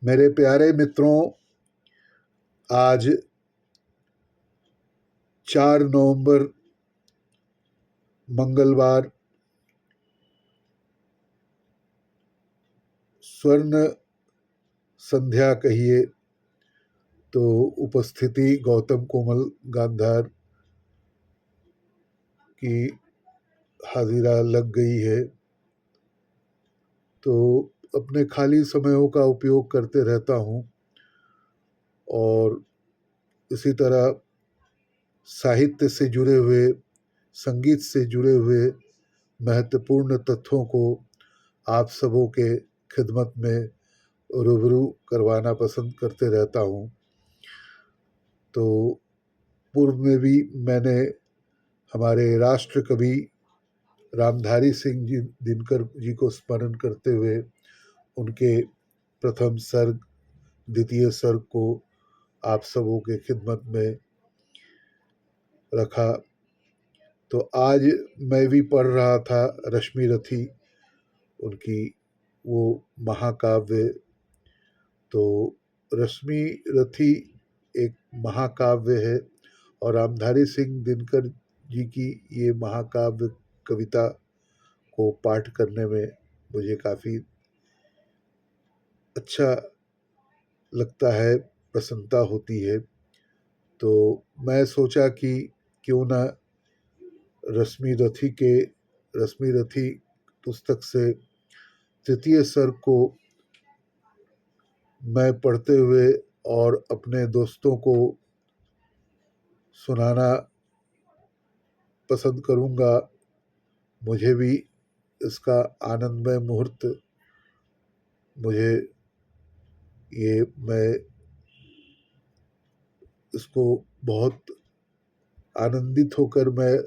मेरे प्यारे मित्रों, आज 4 नवंबर मंगलवार स्वर्ण संध्या कहिए तो उपस्थिति गौतम कोमल गांधार की हाजिरा लग गई है। तो अपने खाली समयों का उपयोग करते रहता हूँ और इसी तरह साहित्य से जुड़े हुए, संगीत से जुड़े हुए महत्वपूर्ण तथ्यों को आप सबों के खिदमत में रूबरू करवाना पसंद करते रहता हूँ। तो पूर्व में भी मैंने हमारे राष्ट्र कवि रामधारी सिंह जी दिनकर जी को स्मरण करते हुए उनके प्रथम सर्ग, द्वितीय सर्ग को आप सबों के खिदमत में रखा। तो आज मैं भी पढ़ रहा था रश्मि रथी, उनकी वो महाकाव्य। तो रश्मि रथी एक महाकाव्य है और रामधारी सिंह दिनकर जी की ये महाकाव्य कविता को पाठ करने में मुझे काफ़ी अच्छा लगता है, प्रसन्नता होती है। तो मैं सोचा कि क्यों ना रश्मि रथी पुस्तक से तृतीय सर्ग को मैं पढ़ते हुए और अपने दोस्तों को सुनाना पसंद करूँगा। मुझे भी इसका आनंदमय मुहूर्त मैं इसको बहुत आनंदित होकर मैं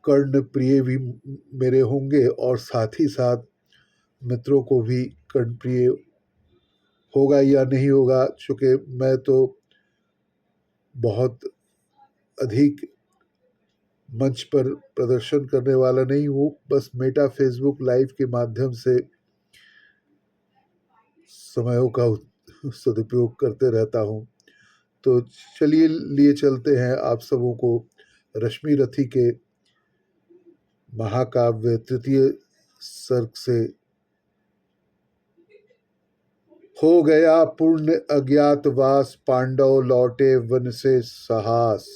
कर्ण प्रिय भी मेरे होंगे और साथ ही साथ मित्रों को भी कर्ण प्रिय होगा या नहीं होगा, चूँकि मैं तो बहुत अधिक मंच पर प्रदर्शन करने वाला नहीं हूँ, बस मेटा फेसबुक लाइव के माध्यम से समयों का सदुपयोग करते रहता हूँ। तो चलिए लिए चलते हैं आप सबों को रश्मि रथी के महाकाव्य तृतीय सर्ग से। हो गया पूर्ण अज्ञातवास, पांडव लौटे वन से साहस।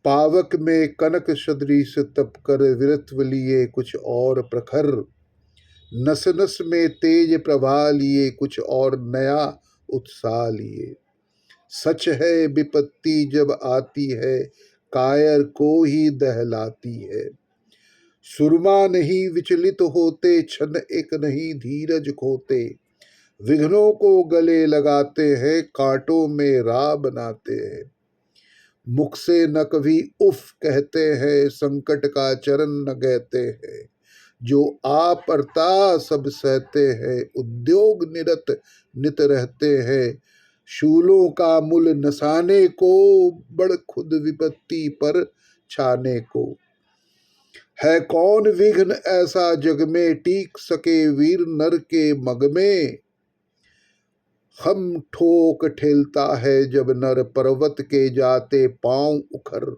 पावक में कनक सदृश तप कर, वीरत्व लिए कुछ और प्रखर। नस नस में तेज प्रभा लिए, कुछ और नया उत्साह लिए। सच है विपत्ति जब आती है, कायर को ही दहलाती है। सुरमा नहीं विचलित होते, क्षण एक नहीं धीरज खोते। विघ्नों को गले लगाते हैं, कांटों में राह बनाते हैं। मुख से न कभी उफ कहते हैं, संकट का चरण न कहते हैं। जो आ पड़ता सब सहते हैं, उद्योग निरत नित रहते हैं। शूलों का मूल नसाने को, बड़ खुद विपत्ति पर छाने को। है कौन विघ्न ऐसा जग में, टीक सके वीर नर के मग में। हम ठोक ठेलता है जब नर, पर्वत के जाते पांव उखर।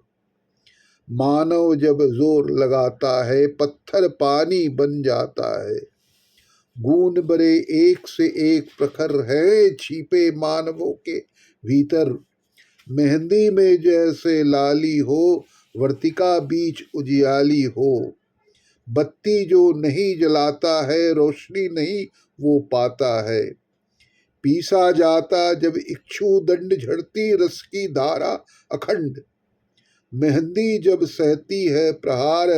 मानव जब जोर लगाता है, पत्थर पानी बन जाता है। गुण बड़े एक से एक प्रखर है, छिपे मानवों के भीतर। मेहंदी में जैसे लाली हो, वर्तिका बीच उजियाली हो। बत्ती जो नहीं जलाता है, रोशनी नहीं वो पाता है। पीसा जाता जब इक्षु दंड, झड़ती रस की धारा अखंड। मेहंदी जब सहती है प्रहार,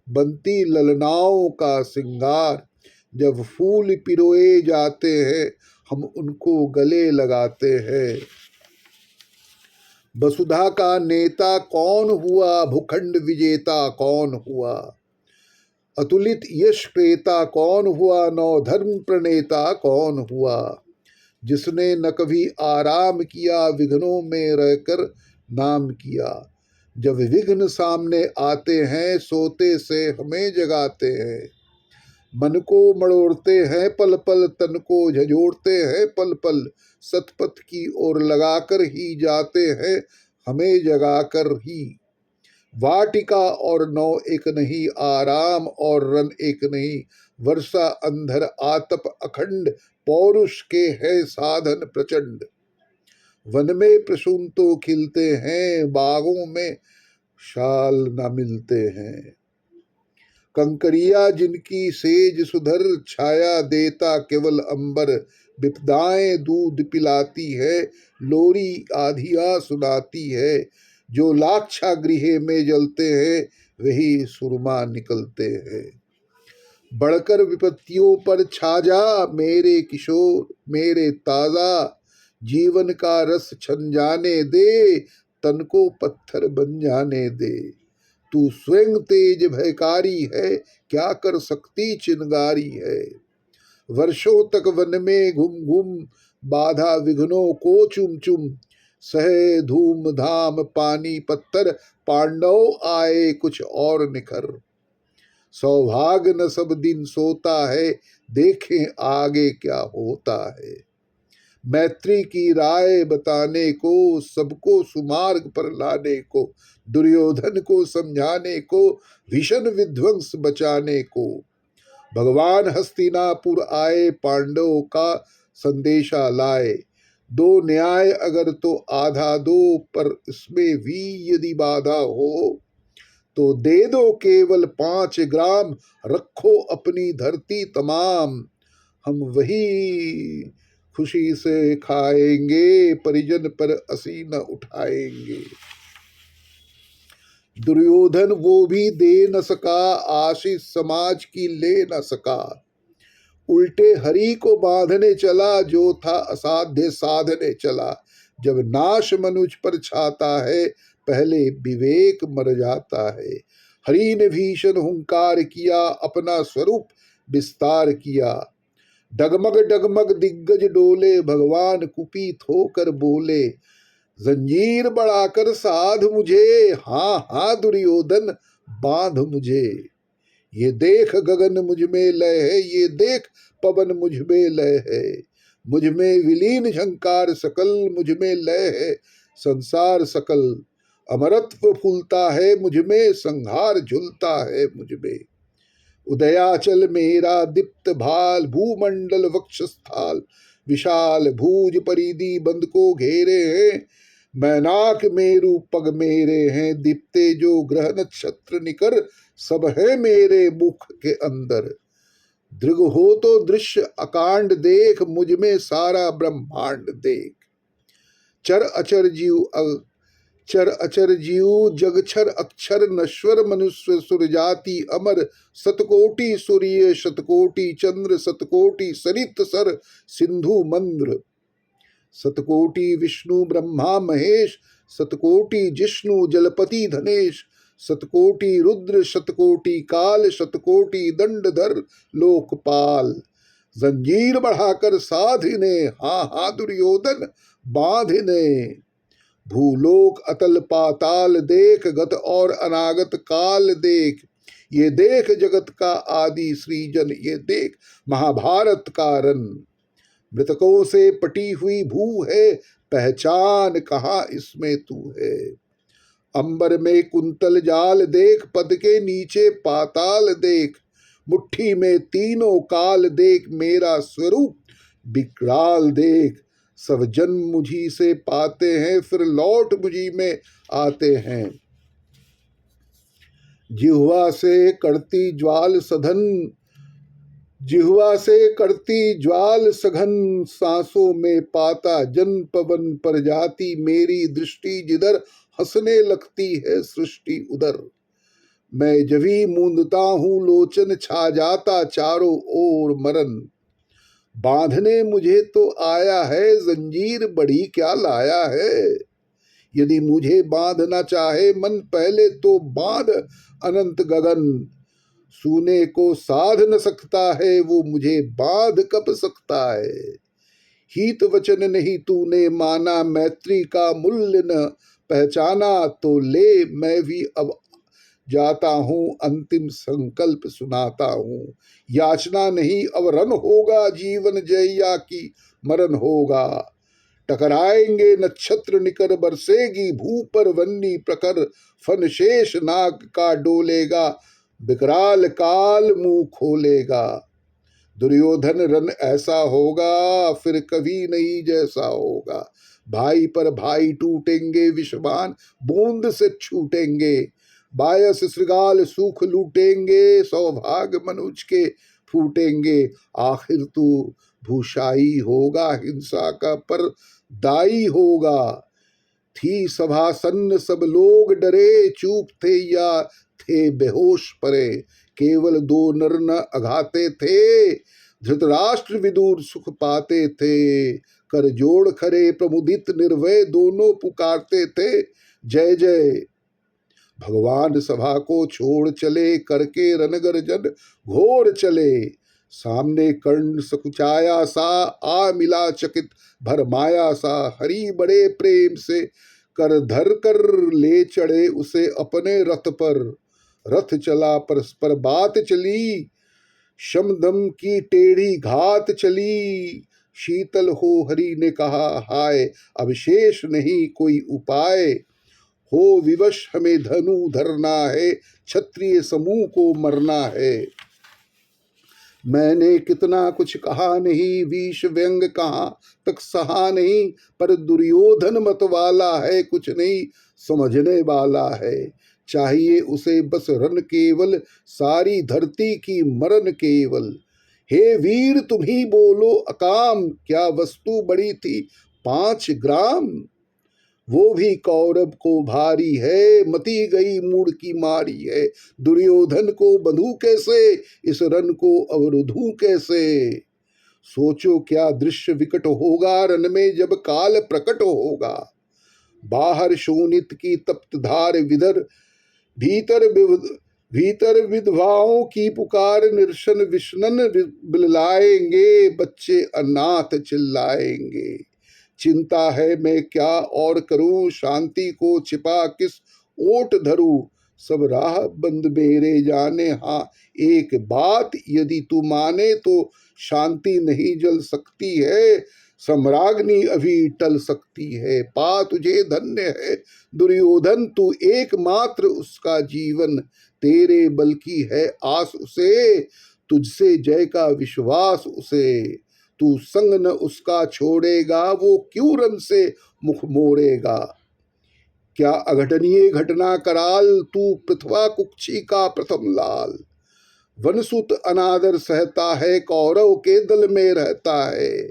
बनती ललनाओं का सिंगार। जब फूल पिरोए जाते हैं, हम उनको गले लगाते हैं। वसुधा का नेता कौन हुआ, भूखंड विजेता कौन हुआ। अतुलित यश क्रेता कौन हुआ, नौ धर्म प्रणेता कौन हुआ। जिसने न कभी आराम किया, विघ्नों में रहकर नाम किया। जब विघ्न सामने आते हैं, सोते से हमें जगाते हैं। मन को मड़ोड़ते हैं पल पल, तन को झंझोड़ते हैं पल पल, सतपथ की ओर लगाकर ही जाते हैं हमें जगाकर ही। वाटिका और नौ एक नहीं, आराम और रन एक नहीं, वर्षा अंधर आतप अखंड, पौरुष के है साधन प्रचंड। वन में प्रसून तो खिलते हैं, बागों में शाल न मिलते हैं। कंकरिया जिनकी सेज सुधर, छाया देता केवल अंबर, विपदाएं दूध पिलाती है, लोरी आधिया सुनाती है। जो लाक्षा गृह में जलते हैं, वही सुरमा निकलते हैं। बढ़कर विपत्तियों पर छा जा मेरे किशोर, मेरे ताजा, जीवन का रस छन जाने दे, तन को पत्थर बन जाने दे। तू स्वयं तेज भयकारी है, क्या कर सकती चिनगारी है। वर्षों तक वन में घूम घूम, बाधा विघ्नों को चुम चुम, सहे धूम धाम पानी पत्थर, पांडव आए कुछ और निखर। सौभाग्य न सब दिन सोता है, देखें आगे क्या होता है। मैत्री की राय बताने को, सबको सुमार्ग पर लाने को, दुर्योधन को समझाने को, भीषण विध्वंस बचाने को। भगवान हस्तिनापुर आए, पांडवों का संदेशा लाए। दो न्याय अगर तो आधा दो, पर इसमें भी यदि बाधा हो, तो दे दो केवल 5 ग्राम, रखो अपनी धरती तमाम। हम वही खुशी से खाएंगे, परिजन पर असी न उठाएंगे। दुर्योधन वो भी दे न सका, आशीष समाज की ले न सका। उल्टे हरि को बांधने चला, जो था असाध्य साधने चला। जब नाश मनुज पर छाता है, पहले विवेक मर जाता है। हरि ने भीषण हुंकार किया, अपना स्वरूप विस्तार किया। डगमग डगमग दिग्गज डोले, भगवान कुपित होकर बोले, जंजीर बढ़ाकर साध मुझे, हाँ हाँ दुर्योधन बांध मुझे। ये देख गगन मुझ में लय है, ये देख पवन मुझ में लय है। मुझ में विलीन झंकार सकल, मुझ में लय है संसार सकल। अमरत्व फूलता है मुझ में, संहार झुलता है मुझ में। उदयाचल मेरा दीप्त भाल, भूमंडल वक्षस्थाल, विशाल भूज परिधि बंद को घेरे हैं। मैनाक मेरु पग मेरे हैं, दीप्ते जो ग्रह नक्षत्र निकर, सब है मेरे मुख के अंदर। दृग हो तो दृश्य अकांड देख, मुझ में सारा ब्रह्मांड देख। चर अचर जीव जगक्षर अक्षर, नश्वर मनुष्य सुर जाति अमर। सतकोटि सूर्य शतकोटि चंद्र, सतकोटि सरित सर सिंधु मंद्र। सतकोटि विष्णु ब्रह्मा महेश, सतकोटि जिष्णु जलपति धनेश। सतकोटि रुद्र शतकोटि काल, शतकोटि दंडधर लोकपाल। जंजीर बढ़ाकर साधिने, हाँ हाँ दुर्योधन बांधिने। भूलोक अतल पाताल देख, गत और अनागत काल देख। ये देख जगत का आदि सृजन, ये देख महाभारत का रन। मृतकों से पटी हुई भू है, पहचान कहाँ इसमें तू है। अंबर में कुंतल जाल देख, पद के नीचे पाताल देख। मुट्ठी में तीनों काल देख, मेरा स्वरूप विकराल देख। सब जन्म मुझी से पाते हैं, फिर लौट मुझी में आते हैं। जिह्वा से करती ज्वाल सघन, जिह्वा से करती ज्वाल सघन, सांसों में पाता जन पवन पर जाती। मेरी दृष्टि जिधर हंसने लगती है सृष्टि उधर। मैं जभी मूंदता हूँ लोचन, छा जाता चारों ओर मरन। बांधने मुझे तो आया है, जंजीर बड़ी क्या लाया है। यदि मुझे बांधना चाहे मन, पहले तो बांध अनंत गगन। सूने को साध न सकता है, वो मुझे बांध कब सकता है। हित वचन नहीं तूने माना, मैत्री का मूल्य न पहचाना, तो ले मैं भी अब जाता हूँ अंतिम संकल्प सुनाता हूँ। याचना नहीं अब रन होगा, जीवन जैया की मरण होगा। टकराएंगे नक्षत्र निकर बरसेगी, भू पर वन्नी प्रकर फन शेष नाग का डोलेगा, विकराल काल मुंह खोलेगा। दुर्योधन रन ऐसा होगा फिर कभी नहीं जैसा होगा। भाई पर भाई टूटेंगे, विषबान बूंद से छूटेंगे, बायस श्रृगाल सुख लूटेंगे, सौभाग्य मनुज के फूटेंगे। आखिर तू भूषाई होगा, हिंसा का पर दाई होगा। थी सभा सन्न सब लोग डरे, चूप थे या थे बेहोश परे। केवल दो नर न अघाते थे, धृतराष्ट्र विदुर सुख पाते थे। कर जोड़ खरे प्रमुदित निर्भय, दोनों पुकारते थे जय जय। भगवान सभा को छोड़ चले, करके रणगर्जन घोर चले। सामने कर्ण सकुचाया सा, आ मिला चकित भरमाया सा। हरि बड़े प्रेम से कर धर कर ले चढ़े उसे अपने रथ पर। रथ चला परस्पर बात चली, शमदम की टेढ़ी घात चली। शीतल हो हरि ने कहा हाय, अब शेष नहीं कोई उपाय। हो विवश हमें धनु धरना है, क्षत्रिय समूह को मरना है। मैंने कितना कुछ कहा नहीं, विष व्यंग कहाँ तक सहा नहीं। पर दुर्योधन मत वाला है, कुछ नहीं समझने वाला है। चाहिए उसे बस रन केवल, सारी धरती की मरण केवल। हे वीर तुम ही बोलो अकाम, क्या वस्तु बड़ी थी 5 ग्राम। वो भी कौरव को भारी है, मती गई मूड की मारी है। दुर्योधन को बंधु कैसे, इस रन को अवरुधू कैसे। सोचो क्या दृश्य विकट होगा, रन में जब काल प्रकट होगा। बाहर शोणित की तप्त धार विदर, भीतर विधवाओं की पुकार। निर्शन विष्णन बिललाएंगे, बच्चे अनाथ चिल्लाएंगे। चिंता है मैं क्या और करूं, शांति को छिपा किस ओट धरूं। सब राह बंद मेरे जाने, हाँ एक बात यदि तू माने तो शांति नहीं जल सकती है, सम्राग्नि अभी टल सकती है। पा तुझे धन्य है दुर्योधन, तू एकमात्र उसका जीवन। तेरे बल की है आस उसे, तुझसे जय का विश्वास उसे। तू संग न उसका छोड़ेगा, वो क्यों रन से मुख मोड़ेगा। क्या अघटनीय घटना कराल, तू पृथ्वा कुक्षी का प्रथम लाल। वनसुत अनादर सहता है, कौरव के दल में रहता है।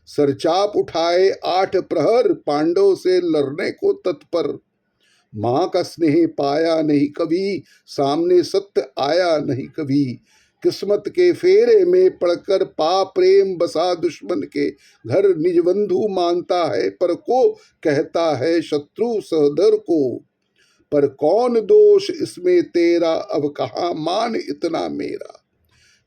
सरचाप उठाए 8 प्रहर, पांडव से लड़ने को तत्पर। माँ का स्नेह पाया नहीं कभी, सामने सत्य आया नहीं कभी। किस्मत के फेरे में पड़कर पा प्रेम बसा दुश्मन के घर। निज बंधु मानता है पर को, कहता है शत्रु सहदर को। पर कौन दोष इसमें तेरा, अब कहाँ मान इतना मेरा।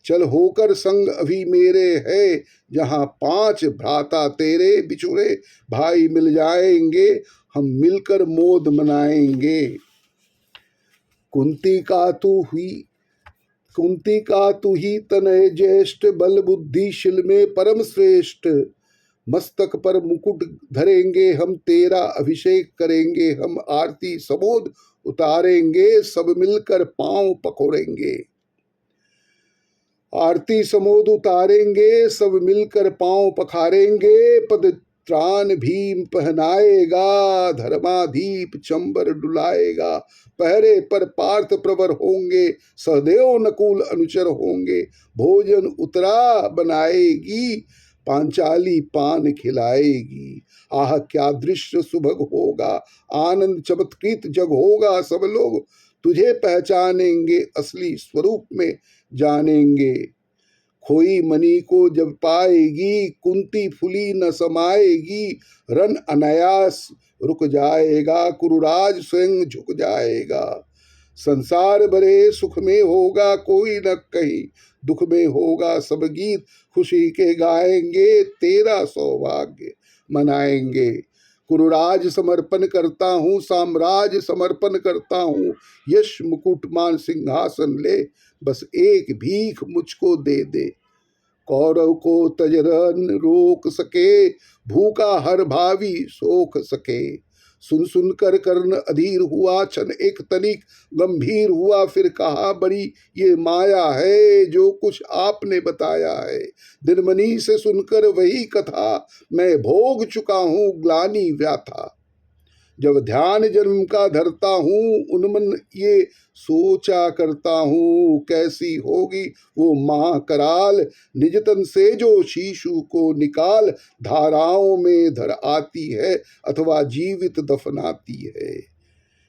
चल होकर संग अभी मेरे है, जहाँ 5 भ्राता तेरे बिछुड़े भाई मिल जाएंगे, हम मिलकर मोद मनाएंगे। कुंती का तू ही तनय ज्येष्ठ, बल बुद्धिशील में परम श्रेष्ठ। मस्तक पर मुकुट धरेंगे हम, तेरा अभिषेक करेंगे हम। आरती समोद उतारेंगे, सब मिलकर पांव पकोड़ेंगे। आरती समोद उतारेंगे, सब मिलकर पांव पखारेंगे। पद त्राण भीम पहनाएगा, धर्माधीप चंबर डुलाएगा। पहरे पर पार्थ प्रवर होंगे, सहदेव नकुल अनुचर होंगे। भोजन उतरा बनाएगी, पांचाली पान खिलाएगी। आह क्या दृश्य सुभग होगा, आनंद चमत्कृत जग होगा। सब लोग तुझे पहचानेंगे, असली स्वरूप में जानेंगे। खोई मणि को जब पाएगी, कुंती फुली न समाएगी। रन अनायास रुक जाएगा, कुरुराज स्वयं झुक जाएगा। संसार बड़े सुख में होगा, कोई न कहीं दुख में होगा। सब गीत खुशी के गाएंगे, तेरा सौभाग्य मनाएंगे। कुरुराज समर्पण करता हूँ, साम्राज्य समर्पण करता हूँ, यश मुकुट मान सिंहासन ले, बस एक भीख मुझको दे दे। कौरव को तजरन रोक सके, भूखा हर भावी सोख सके। सुन सुन कर कर्ण अधीर हुआ, क्षण एक तनिक गंभीर हुआ, फिर कहा बड़ी ये माया है जो कुछ आपने बताया है। दिनमणि से सुनकर वही कथा, मैं भोग चुका हूँ ग्लानि व्याथा। जब ध्यान जन्म का धरता हूँ, उन्मन ये सोचा करता हूँ, कैसी होगी वो माँ कराल, निज तन से जो शिशु को निकाल, धाराओं में धर आती है अथवा जीवित दफनाती है।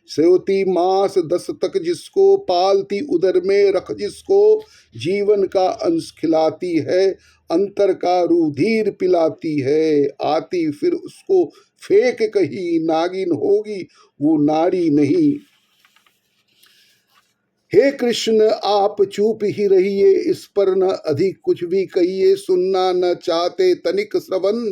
सेवती मास 10 तक जिसको, पालती उदर में रख जिसको, जीवन का अंश खिलाती है, अंतर का रुधिर पिलाती है, आती फिर उसको फेंक कहीं, नागिन होगी वो नारी नहीं। हे कृष्ण आप चुप ही रहिए, इस पर न अधिक कुछ भी कहिए, सुनना न चाहते तनिक श्रवण,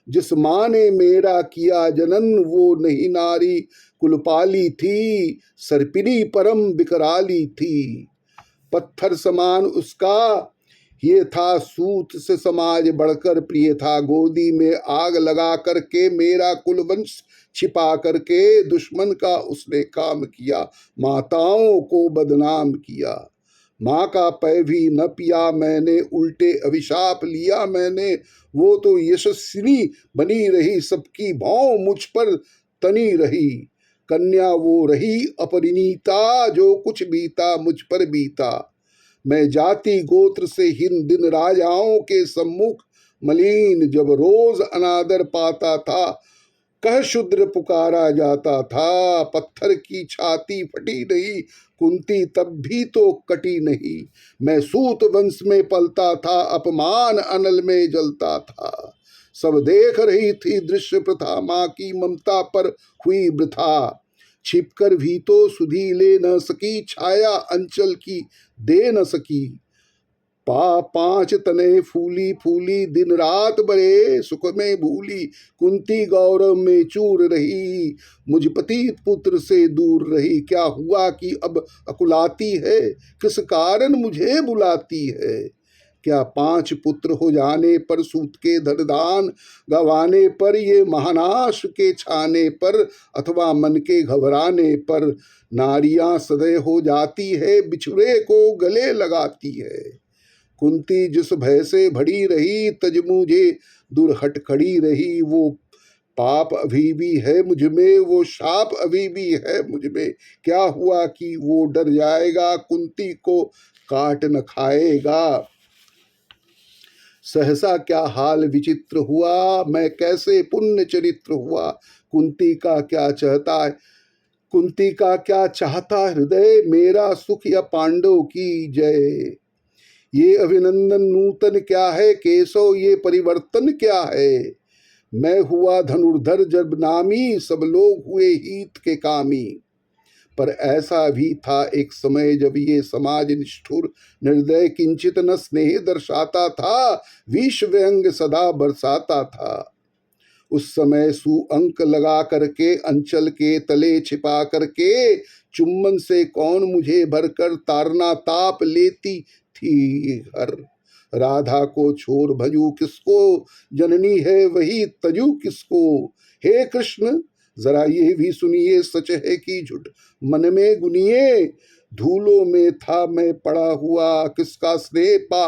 जिस माँ ने मेरा किया जनन, वो नहीं नारी कुलपाली थी, सर्पिनी परम विकराली थी। पत्थर समान उसका ये था, सूत से समाज बढ़कर प्रिय था, गोदी में आग लगा करके मेरा कुलवंश छिपा करके, दुश्मन का उसने काम किया, माताओं को बदनाम किया। माँ का पै भी न पिया मैंने, उल्टे अभिशाप लिया मैंने, वो तो यशस्विनी बनी रही, सबकी भौं मुझ पर तनी रही। कन्या वो रही अपरिणीता, जो कुछ बीता मुझ पर बीता। मैं जाति गोत्र से हीन, दिन राजाओं के सम्मुख मलिन, जब रोज अनादर पाता था, कह शूद्र पुकारा जाता था। पत्थर की छाती फटी नहीं, कुंती तब भी तो कटी नहीं, मैं सूत वंश में पलता था, अपमान अनल में जलता था। सब देख रही थी दृश्य प्रथा, माँ की ममता पर हुई वृथा, छिपकर भी तो सुधी ले न सकी, छाया अंचल की दे न सकी। 5 तने फूली फूली, दिन रात बड़े सुख में भूली, कुंती गौरव में चूर रही, मुझ पतित पुत्र से दूर रही। क्या हुआ कि अब अकुलाती है, किस कारण मुझे बुलाती है। क्या 5 पुत्र हो जाने पर, सूत के धनदान गंवाने पर, ये महानाश के छाने पर, अथवा मन के घबराने पर, नारियां सदैव हो जाती है, बिछुड़े को गले लगाती है। कुंती जिस भय से भड़ी रही, तज मुझे दुर्हट खड़ी रही, वो पाप अभी भी है मुझ में, वो शाप अभी भी है मुझ में। क्या हुआ कि वो डर जाएगा, कुंती को काट न खाएगा। सहसा क्या हाल विचित्र हुआ, मैं कैसे पुण्य चरित्र हुआ। कुंती का क्या चाहता है, कुंती का क्या चाहता हृदय, मेरा सुख या पांडव की जय। ये अभिनंदन नूतन क्या है, केशव ये परिवर्तन क्या है। मैं हुआ धनुर्धर जब नामी, सब लोग हुए हित के कामी। पर ऐसा भी था एक समय, जब ये समाज निष्ठुर निर्दय, किंचित न स्नेह दर्शाता था, विष व्यंग सदा बरसाता था। उस समय सुअंक लगा करके, अंचल के तले छिपा करके, चुम्बन से कौन मुझे भरकर, तारना ताप लेती थी हर। राधा को छोड़ भजू किसको, जननी है वही तजू किसको। हे कृष्ण जरा ये भी सुनिए, सच है कि झूठ मन में गुनिए। धूलों में था मैं पड़ा हुआ, किसका स्नेह पा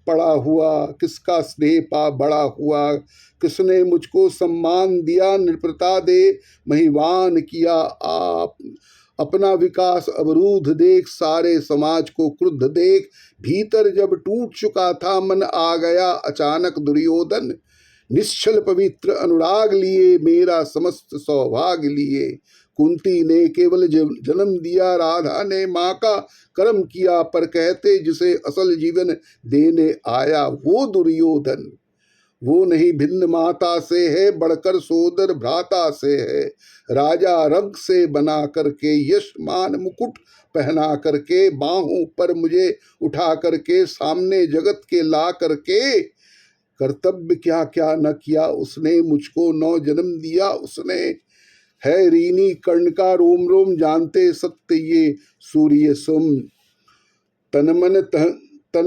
पड़ा हुआ, किसका स्नेह पा बड़ा हुआ। किसने मुझको सम्मान दिया, नृपता दे महिवान किया आप। अपना विकास अवरूध देख, सारे समाज को क्रुद्ध देख, भीतर जब टूट चुका था मन, आ गया अचानक दुर्योधन। निश्चल पवित्र अनुराग लिए, मेरा समस्त सौभाग्य लिए। कुंती ने केवल जन्म दिया, राधा ने माँ का कर्म किया, पर कहते जिसे असल जीवन देने आया वो दुर्योधन। वो नहीं भिन्न माता से है, बढ़कर सोदर भ्राता से है। राजा रंग से बना करके, यश मान मुकुट पहना करके, बाहों पर मुझे उठा करके, सामने जगत के ला करके, कर्तव्य क्या क्या न किया उसने, मुझको 9 जन्म दिया उसने। है रीनी कर्ण का रोम रोम, जानते सत्य ये सूर्य सुम। तन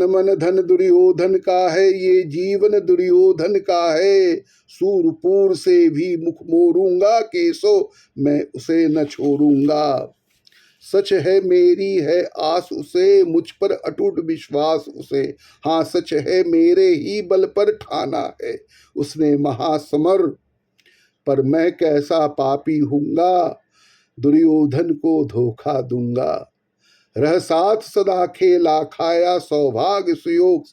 मन धन दुर्योधन का है, ये जीवन दुर्योधन का है। सूरपुर से भी मुख मोड़ूंगा, केसो मैं उसे न छोड़ूंगा। सच है मेरी है आस उसे, मुझ पर अटूट विश्वास उसे। हाँ सच है मेरे ही बल पर ठाना है उसने महासमर। पर मैं कैसा पापी हूँगा, दुर्योधन को धोखा दूंगा। रह साथ सदा खेला खाया, सौभाग्य सुयोग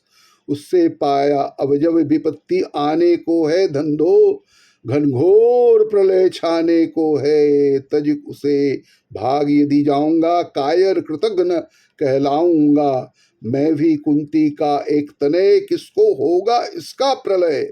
उससे पाया। अब जब विपत्ति आने को है, धंधो घनघोर प्रलय छाने को है। तज उसे भाग यदि जाऊंगा, कायर कृतघ्न कहलाऊंगा। मैं भी कुंती का एक तनय, किसको होगा इसका प्रलय।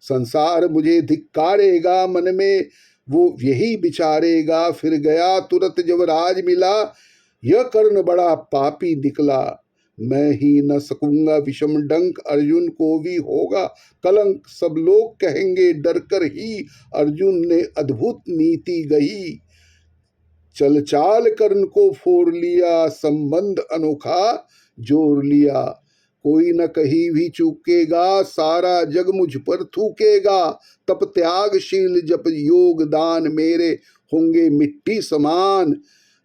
संसार मुझे धिक्कारेगा, मन में वो यही विचारेगा। फिर गया तुरंत जब राज मिला, यह कर्ण बड़ा पापी निकला। मैं ही न सकूंगा विषम डंक, अर्जुन को भी होगा कलंक। सब लोग कहेंगे डर कर ही, अर्जुन ने अद्भुत नीति गई। चल चाल कर्ण को फोड़ लिया, संबंध अनोखा जोड़ लिया। कोई न कहीं भी चूकेगा, सारा जग मुझ पर थूकेगा। तप त्यागशील जप योग दान, मेरे होंगे मिट्टी समान।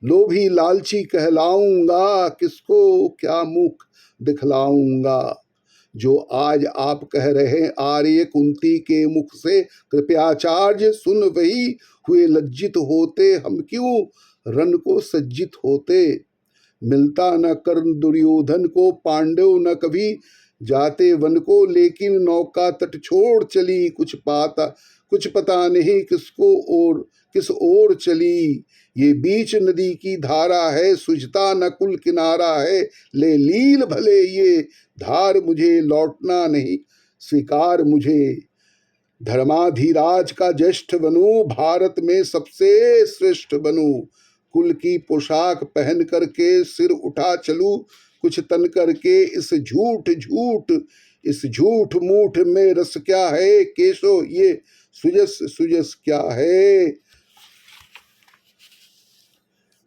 लोभी लालची कहलाऊंगा, किसको क्या मुख दिखलाऊंगा। जो आज आप कह रहे आर्य कुंती के मुख से, कृपयाचार्य सुन वही हुए लज्जित होते। हम क्यों रन को सज्जित होते। मिलता न कर्ण दुर्योधन को, पांडव न कभी जाते वन को। लेकिन नौका तट छोड़ चली, कुछ पता नहीं किस ओर चली। ये बीच नदी की धारा है, सुझता न कुल किनारा है। ले लील भले ये धार, मुझे लौटना नहीं स्वीकार मुझे। धर्माधिराज का ज्येष्ठ बनूं, भारत में सबसे श्रेष्ठ बनूं। कुल की पोशाक पहन करके सिर उठा चलूं, कुछ तन करके इस झूठ मूठ में रस क्या है। केशो ये सुजस क्या है।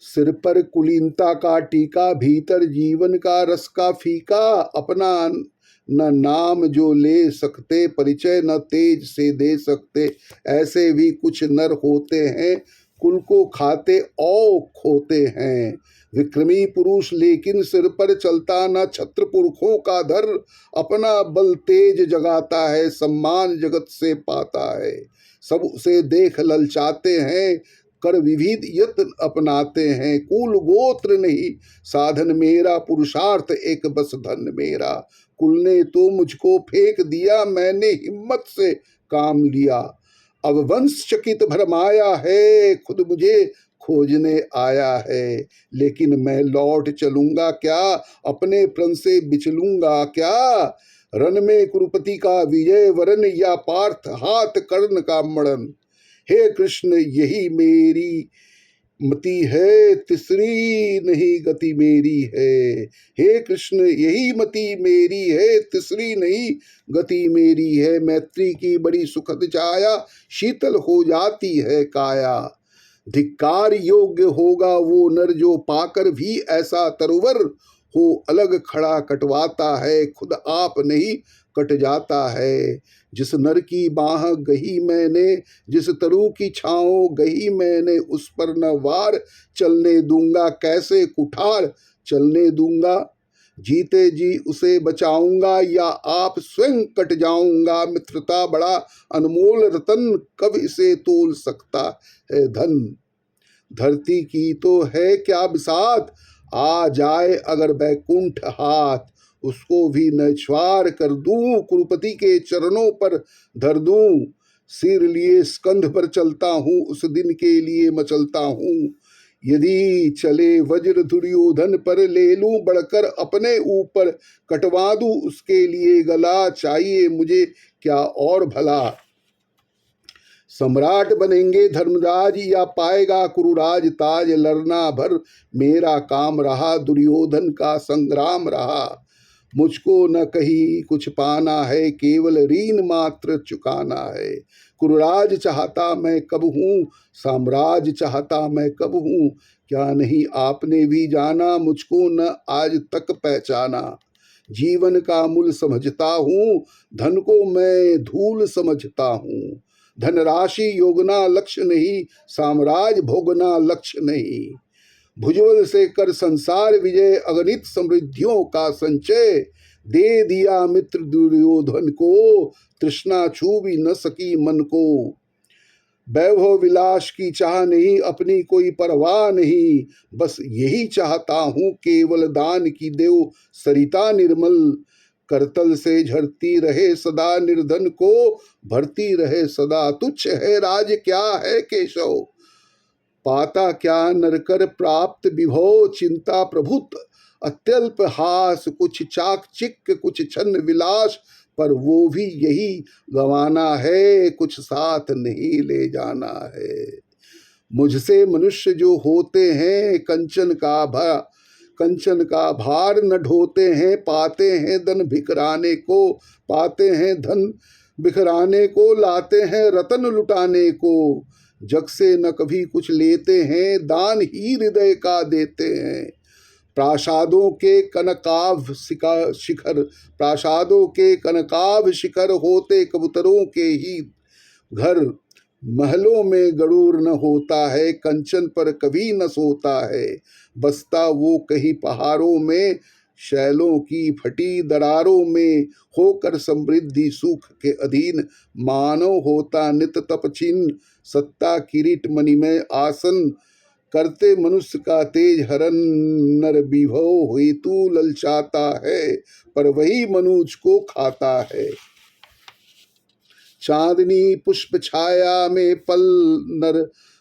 सिर पर कुलीनता का टीका, भीतर जीवन का रस का फीका। अपना न नाम जो ले सकते, परिचय न तेज से दे सकते। ऐसे भी कुछ नर होते हैं, कुल को खाते और खोते हैं। विक्रमी पुरुष लेकिन सिर पर चलता न छत्र पुरखों का धर। अपना बल तेज जगाता है, सम्मान जगत से पाता है। सब उसे देख ललचाते हैं, कर विविध यत्न अपनाते हैं। कुल गोत्र नहीं साधन मेरा, पुरुषार्थ एक बस धन मेरा। कुल ने तो मुझको फेंक दिया, मैंने हिम्मत से काम लिया। अब वंश चकित भरमाया है, खुद मुझे खोजने आया है। लेकिन मैं लौट चलूंगा क्या, अपने प्रण से बिचलूंगा क्या। रण में कुरुपति का विजय वरन, या पार्थ हाथ कर्ण का मरण। हे कृष्ण यही मेरी मति है, तीसरी नहीं गति मेरी है। हे कृष्ण यही मति मेरी है, तीसरी नहीं गति मेरी है। मैत्री की बड़ी सुखद छाया, शीतल हो जाती है काया। धिक्कार योग्य होगा वो नर, जो पाकर भी ऐसा तरुवर हो अलग खड़ा कटवाता है। खुद आप नहीं कट जाता है। जिस नर की बाह गही मैंने, जिस तरु की छाँव गही मैंने, उस पर न वार चलने दूंगा, कैसे कुठार चलने दूंगा। जीते जी उसे बचाऊंगा, या आप स्वयं कट जाऊंगा। मित्रता बड़ा अनमोल रतन, कब इसे तोल सकता है धन। धरती की तो है क्या बिसात, आ जाए अगर बैकुंठ हाथ। उसको भी नछ्वार कर दूं, कुरुपति के चरणों पर धर दूं। सिर लिए स्कंध पर चलता हूँ, उस दिन के लिए मचलता हूँ। यदि चले वज्र दुर्योधन पर, ले लूं बढ़कर अपने ऊपर। कटवा दूं उसके लिए गला, चाहिए मुझे क्या और भला। सम्राट बनेंगे धर्मराज, या पाएगा कुरुराज ताज। लड़ना भर मेरा काम रहा, दुर्योधन का संग्राम रहा। मुझको न कहीं कुछ पाना है, केवल ऋण मात्र चुकाना है। कुरुराज चाहता मैं कब हूँ, साम्राज्य चाहता मैं कब हूँ, क्या नहीं आपने भी जाना, मुझको न आज तक पहचाना। जीवन का मूल समझता हूँ, धन को मैं धूल समझता हूँ। धनराशि योगना लक्ष्य नहीं, साम्राज्य भोगना लक्ष्य नहीं। भुजबल से कर संसार विजय, अगणित समृद्धियों का संचय। दे दिया मित्र दुर्योधन को, तृष्णा छू भी न सकी मन को। वैभव विलास की चाह नहीं, अपनी कोई परवाह नहीं, बस यही चाहता हूँ केवल दान की देव सरिता निर्मल। करतल से झरती रहे सदा, निर्धन को भरती रहे सदा। तुच्छ है राज क्या है केशव, पाता क्या नरकर प्राप्त विभो। चिंता प्रभुत अत्यल्प हास, कुछ चाकचिक कुछ छन्न विलास, पर वो भी यही गंवाना है, कुछ साथ नहीं ले जाना है। मुझसे मनुष्य जो होते हैं, कंचन का भार न ढोते हैं। पाते हैं धन बिखराने को, पाते हैं धन बिखराने को, लाते हैं रतन लुटाने को। जग से न कभी कुछ लेते हैं, दान ही हृदय का देते हैं। प्रासादों के कनकाभ शिखर, प्रासादों के कनकाभ शिखर होते कबूतरों के ही घर। महलों में गरूर न होता है, कंचन पर कभी न सोता है। बसता वो कहीं पहाड़ों में, शैलों की फटी दरारों में। होकर समृद्धि सुख के अधीन, मानव होता नित तपचिन। सत्ता किरीट मणिमय आसन, करते मनुष्य का तेज हरन। नर विभव हेतु ललचाता है, पर वही मनुज को खाता है। चांदनी पुष्प छाया में पल, नर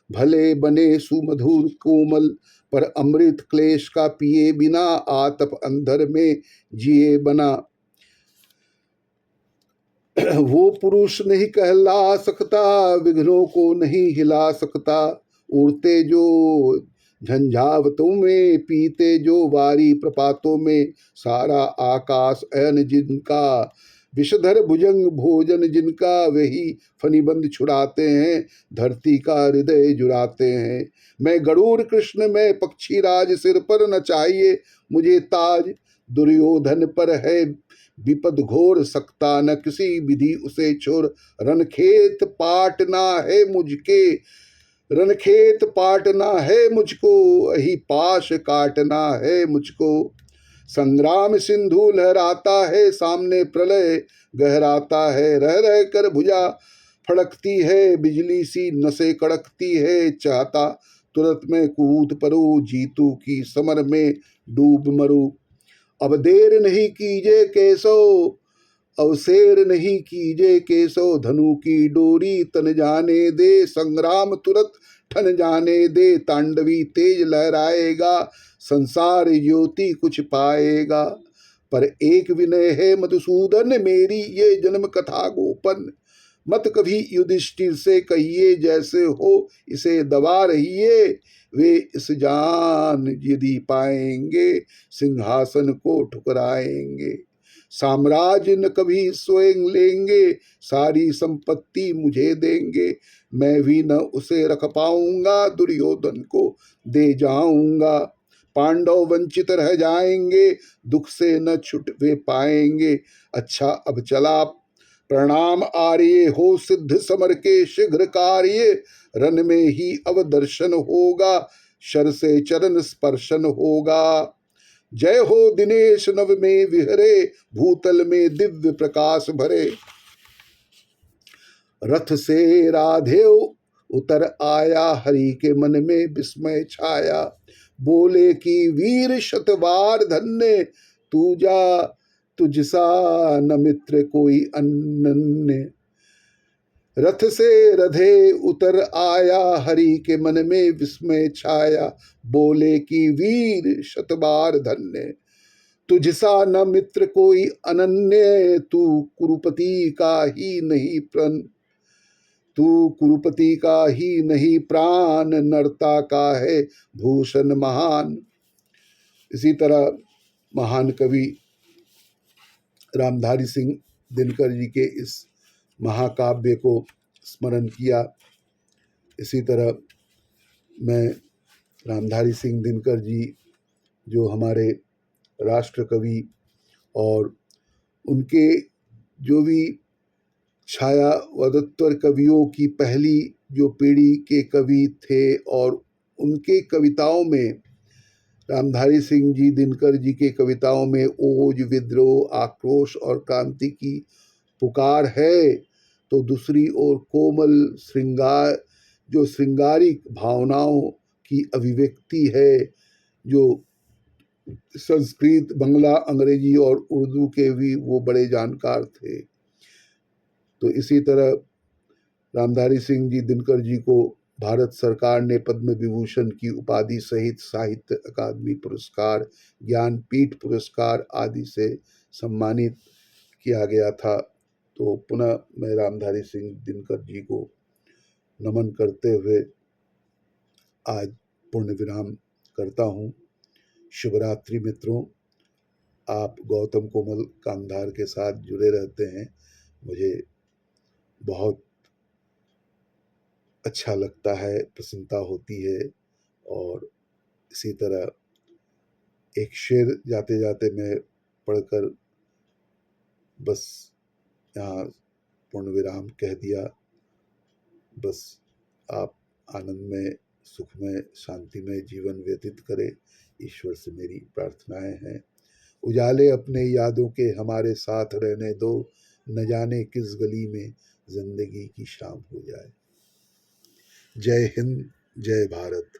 भले बने सुमधुर कोमल। पर अमृत क्लेश का पिए बिना, आतप अंधर में जिए बना। वो पुरुष नहीं कहला सकता, विघ्नों को नहीं हिला सकता। उड़ते जो झंझावतों में, पीते जो वारी प्रपातों में। सारा आकाश अयन जिनका, विषधर भुजंग भोजन जिनका। वही फनिबंद छुड़ाते हैं, धरती का हृदय जुड़ाते हैं। मैं गरुड़ कृष्ण में पक्षी राज, सिर पर न चाहिए मुझे ताज। दुर्योधन पर है विपद घोर, सकता न किसी विधि उसे छोर। रनखेत पाटना है मुझके, रनखेत पाटना है मुझको, यही पाश काटना है मुझको। संग्राम सिंधु लहराता है, सामने प्रलय गहराता है। रह रह कर भुजा फड़कती है, बिजली सी नसें कड़कती है। चाहता तुरंत में कूद परूं, जीतू की समर में डूब मरूं। अब देर नहीं कीजे केशव, अवसेर नहीं कीजे केशव। धनु की डोरी तन जाने दे, संग्राम तुरंत ठन जाने दे। तांडवी तेज लहराएगा, संसार ज्योति कुछ पाएगा। पर एक विनय है मधुसूदन, मेरी ये जन्म कथा गोपन। मत कभी युधिष्ठिर से कहिए, जैसे हो इसे दबा रहिए। वे इस जान यदि पाएंगे, सिंहासन को ठुकराएंगे। साम्राज्य न कभी स्वयं लेंगे, सारी संपत्ति मुझे देंगे। मैं भी न उसे रख पाऊंगा, दुर्योधन को दे जाऊंगा। पांडव वंचित रह जाएंगे, दुख से न छुट वे पाएंगे। अच्छा अब चला प्रणाम आर्य, हो सिद्ध समर के शीघ्र कार्य। रन में ही अब दर्शन होगा, शर से चरण स्पर्शन होगा। जय हो दिनेश नव में विहरे, भूतल में दिव्य प्रकाश भरे। रथ से राधेव उतर आया, हरि के मन में विस्मय छाया। बोले कि वीर शतवार धन्य, तू जा तुझसा न मित्र कोई अनन्य। रथ से रधे उतर आया, हरि के मन में विस्मय छाया। बोले कि वीर शतबार धन्य, तुझसा न मित्र कोई अनन्य। तू कुरुपति का ही नहीं प्रण, तू कुरुपति का ही नहीं प्राण। नरता का है भूषण महान। इसी तरह महान कवि रामधारी सिंह दिनकर जी के इस महाकाव्य को स्मरण किया। इसी तरह मैं रामधारी सिंह दिनकर जी जो हमारे राष्ट्र कवि और उनके जो भी छायावदत्तर कवियों की पहली जो पीढ़ी के कवि थे और उनके कविताओं में रामधारी सिंह जी दिनकर जी के कविताओं में ओज, विद्रोह, आक्रोश और क्रांति की पुकार है, तो दूसरी ओर कोमल श्रृंगार जो श्रृंगारिक भावनाओं की अभिव्यक्ति है, जो संस्कृत, बांग्ला, अंग्रेजी और उर्दू के भी वो बड़े जानकार थे। तो इसी तरह रामधारी सिंह जी दिनकर जी को भारत सरकार ने पद्म विभूषण की उपाधि सहित साहित्य अकादमी पुरस्कार, ज्ञानपीठ पुरस्कार आदि से सम्मानित किया गया था। तो पुनः मैं रामधारी सिंह दिनकर जी को नमन करते हुए आज पूर्ण विराम करता हूँ। शुभरात्रि मित्रों। आप गौतम कोमल कामधार के साथ जुड़े रहते हैं, मुझे बहुत अच्छा लगता है, प्रसन्नता होती है। और इसी तरह एक शेर जाते जाते मैं पढ़कर बस यहाँ पूर्ण विराम कह दिया। बस आप आनंद में, सुख में, शांति में जीवन व्यतीत करें, ईश्वर से मेरी प्रार्थनाएं हैं। उजाले अपने यादों के हमारे साथ रहने दो, न जाने किस गली में जिंदगी की शाम हो जाए। जय हिंद, जय भारत।